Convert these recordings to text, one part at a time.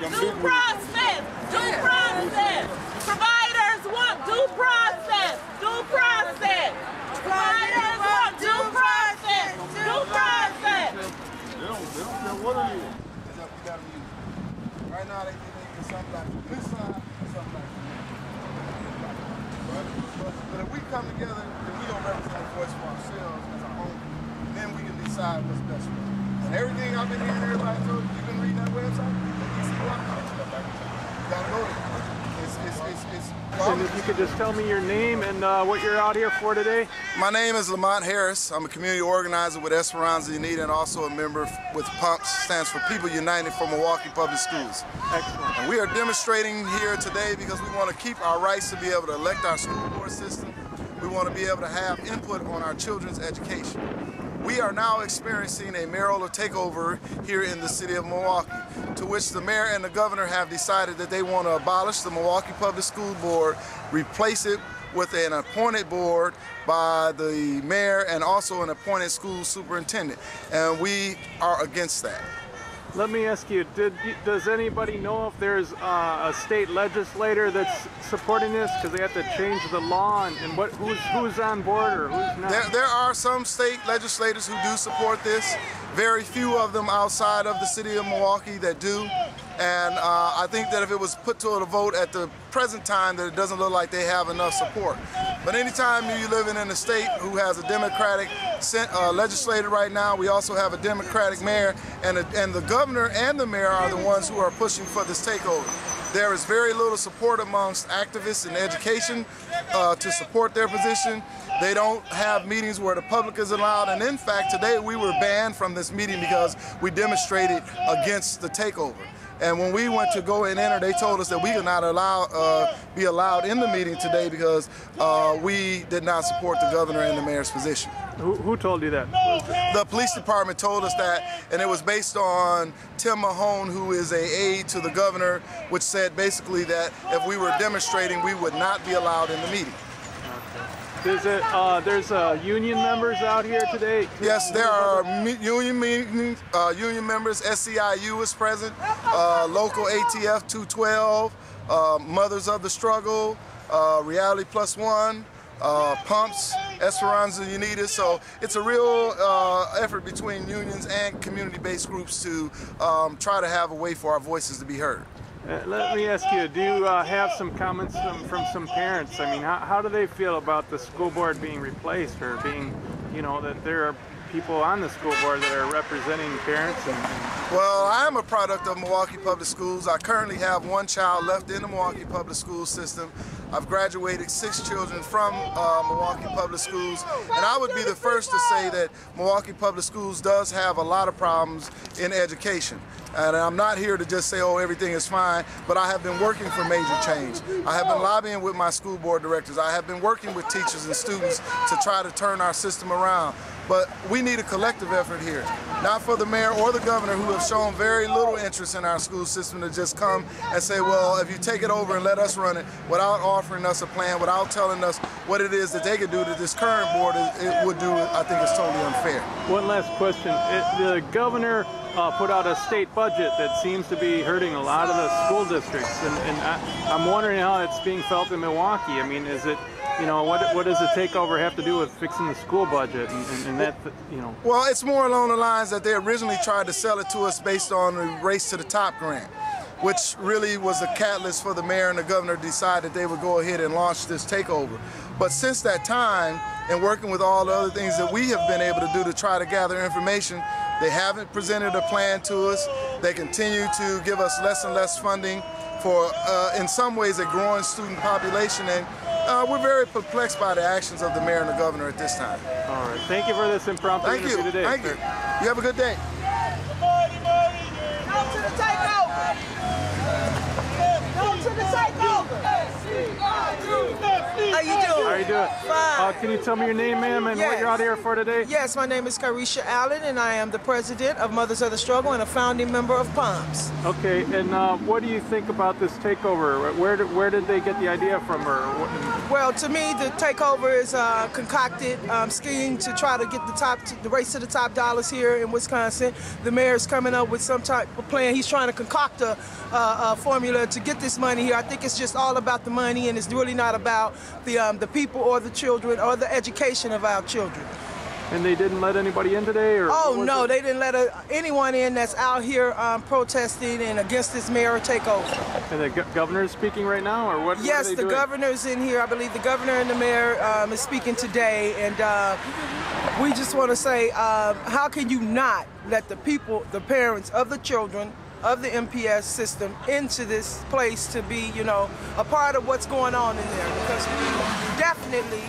Due process. Due process. Providers want due process. Due process. Providers want due process. Due process. They don't care what it is. We got to use it. Right now they get something like this side or something like that. But if we come together and we don't represent a voice for ourselves as our own, then we can decide what's best for us. And everything I've been hearing everybody told you, you've been reading that website, you gotta go there. And if you could just tell me your name and what you're out here for today. My name is Lamont Harris. I'm a community organizer with Esperanza Unida and also a member with PUMPS, stands for People United for Milwaukee Public Schools. Excellent. And we are demonstrating here today because we want to keep our rights to be able to elect our school board system. We want to be able to have input on our children's education. We are now experiencing a mayoral takeover here in the city of Milwaukee, to which the mayor and the governor have decided that they want to abolish the Milwaukee Public School Board, replace it with an appointed board by the mayor and also an appointed school superintendent. And we are against that. Let me ask you, does anybody know if there's a state legislator that's supporting this? Because they have to change the law, and who's on board or who's not? There are some state legislators who do support this. Very few of them outside of the city of Milwaukee that do. And I think that if it was put to a vote at the present time, that it doesn't look like they have enough support. But anytime you're living in a state who has a Democratic legislator right now, we also have a Democratic mayor, and the governor and the mayor are the ones who are pushing for this takeover. There is very little support amongst activists in education to support their position. They don't have meetings where the public is allowed, and in fact today we were banned from this meeting because we demonstrated against the takeover. And when we went to go and enter, they told us that we could not be allowed in the meeting today because we did not support the governor and the mayor's position. Who told you that? The police department told us that, and it was based on Tim Mahone, who is an aide to the governor, which said basically that if we were demonstrating, we would not be allowed in the meeting. There's union members out here today? Yes, there are union members. SEIU is present, local ATF 212, Mothers of the Struggle, Reality Plus One, PUMPS, Esperanza Unida. So it's a real effort between unions and community-based groups to try to have a way for our voices to be heard. Let me ask you, do you have some comments from some parents? I mean, how do they feel about the school board being replaced, or being, you know, that there are people on the school board that are representing parents? Well, I am a product of Milwaukee Public Schools. I currently have one child left in the Milwaukee Public School System. I've graduated 6 children from Milwaukee Public Schools, and I would be the first to say that Milwaukee Public Schools does have a lot of problems in education. And I'm not here to just say, oh, everything is fine, but I have been working for major change. I have been lobbying with my school board directors. I have been working with teachers and students to try to turn our system around. But we need a collective effort here, not for the mayor or the governor, who have shown very little interest in our school system, to just come and say, well, if you take it over and let us run it, without offering us a plan, without telling us what it is that they could do that this current board would do. I think it's totally unfair. One last question. The governor put out a state budget that seems to be hurting a lot of the school districts, and I'm wondering how it's being felt in Milwaukee. I mean, is it, you know, what does the takeover have to do with fixing the school budget and that, you know? Well, it's more along the lines that they originally tried to sell it to us based on the Race to the Top grant, which really was a catalyst for the mayor and the governor to decide that they would go ahead and launch this takeover. But since that time, and working with all the other things that we have been able to do to try to gather information, they haven't presented a plan to us. They continue to give us less and less funding for, in some ways, a growing student population, and we're very perplexed by the actions of the mayor and the governor at this time. All right, thank you for this impromptu interview today. Thank you. You have a good day. Go to the takeover! Go to the takeover! How you doing? How are you doing? Fine. Can you tell me your name, ma'am, and what you're out here for today? Yes, my name is Carisha Allen, and I am the president of Mothers of the Struggle and a founding member of POMS. Okay, and what do you think about this takeover? Where did they get the idea from, or what? Well, to me, the takeover is a concocted scheme to try to get the race to the top dollars here in Wisconsin. The mayor's coming up with some type of plan. He's trying to concoct a formula to get this money here. I think it's just all about the money, and it's really not about the people or the children or the education of our children. And they didn't let anybody in today, or? Oh no, they didn't let anyone in that's out here protesting and against this mayoral takeover. And the governor is speaking right now, or what? Yes, what are they the doing? governor's in here. I believe the governor and the mayor is speaking today, and we just want to say, how can you not let the people, the parents of the children of the MPS system into this place to be, you know, a part of what's going on in there? Because we definitely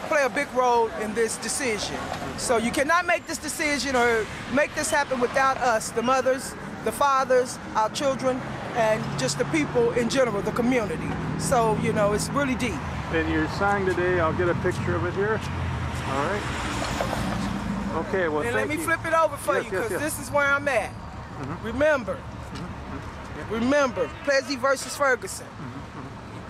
play a big role in this decision. So you cannot make this decision or make this happen without us, the mothers, the fathers, our children, and just the people in general, the community. So, you know, it's really deep. And your sign today, I'll get a picture of it here. All right. Okay, well, and let me flip it over for you, because this is where I'm at. Remember, remember, Plessy versus Ferguson.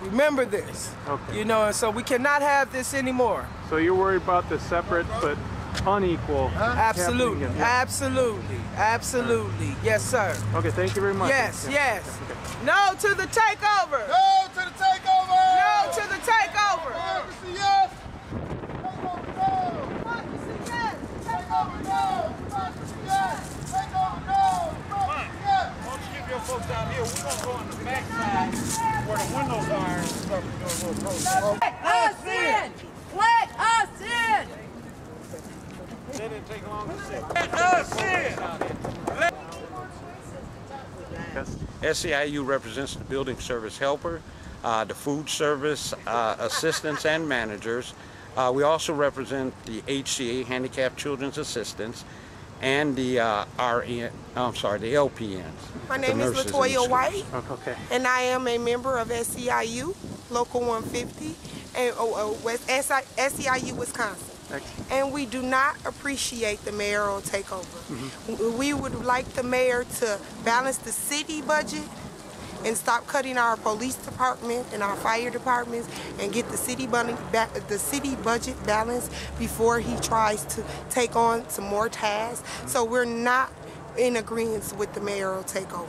Remember this. Okay. You know, and so we cannot have this anymore. So you're worried about the separate but unequal? Absolutely, absolutely, absolutely. Yes, sir. Okay, thank you very much. Yes, yes. Okay. No to the takeover. No to the takeover! No to the takeover. Democracy, yes! Takeover, no! Democracy, yes. Takeover, no! Democracy, yes! Takeover, no! Democracy, yes! Why don't you keep your folks down here? We're going to go on the back side where the windows are and start doing a little protest. Let us in! Let us in! They didn't take long to say. Let us in! Yes. SEIU represents the building service helper, the food service assistants and managers. We also represent the HCA, Handicapped Children's Assistants, and the the LPNs. My name is Latoya White, Okay. and I am a member of SEIU, Local 150, and SEIU Wisconsin. Excellent. And we do not appreciate the mayoral takeover. We would like the mayor to balance the city budget and stop cutting our police department and our fire departments and get the city budget balanced before he tries to take on some more tasks. So we're not in agreement with the mayoral takeover.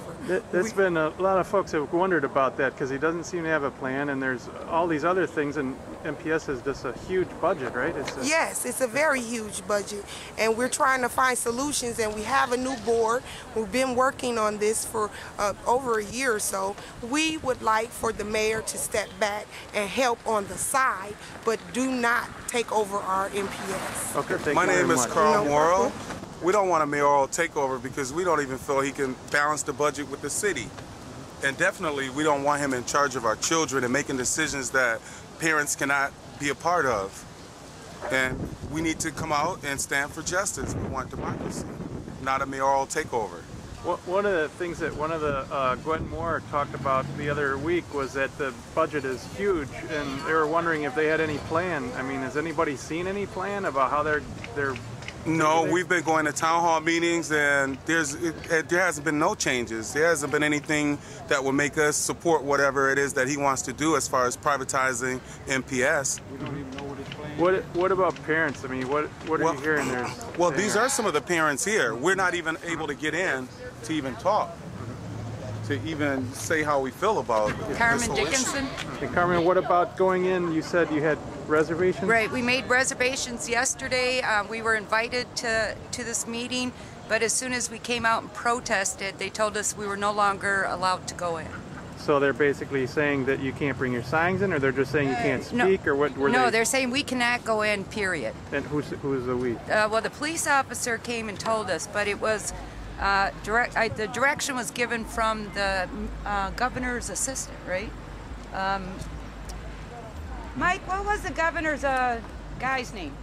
There's been a lot of folks have wondered about that because he doesn't seem to have a plan, and there's all these other things, and MPS is just a huge budget, right? Yes, it's a very huge budget, and we're trying to find solutions, and we have a new board. We've been working on this for over a year or so. We would like for the mayor to step back and help on the side, but do not take over our MPS. Okay, thank My you very name is much. Carl Mayoral. We don't want a mayoral takeover because we don't even feel he can balance the budget with the city. And definitely we don't want him in charge of our children and making decisions that parents cannot be a part of. And we need to come out and stand for justice. We want democracy, not a mayoral takeover. One of the things that Gwen Moore talked about the other week was that the budget is huge, and they were wondering if they had any plan. I mean, has anybody seen any plan about how they're No, we've been going to town hall meetings, and there hasn't been no changes. There hasn't been anything that will make us support whatever it is that he wants to do as far as privatizing MPS. We don't even know what his plan is. What about parents? I mean, what are you hearing there? Well, these are some of the parents here. We're not even able to get in to even talk, to even say how we feel about Carmen Dickinson. Hey, Carmen, what about going in? You said you had reservations? Right, we made reservations yesterday. We were invited to this meeting, but as soon as we came out and protested, they told us we were no longer allowed to go in. So they're basically saying that you can't bring your signs in, or they're just saying you can't speak, or what were they? No, they're saying we cannot go in, period. And who's the we? Well, the police officer came and told us, but it was the direction was given from the governor's assistant, right? Mike, what was the governor's guy's name?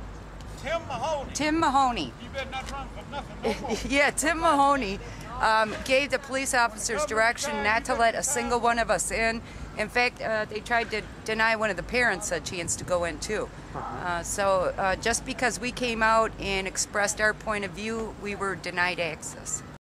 Tim Mahoney. Tim Mahoney. You better not run for nothing no more. Yeah, Tim Mahoney. gave the police officers direction not to let a single one of us in. In fact, they tried to deny one of the parents a chance to go in too. So just because we came out and expressed our point of view, we were denied access.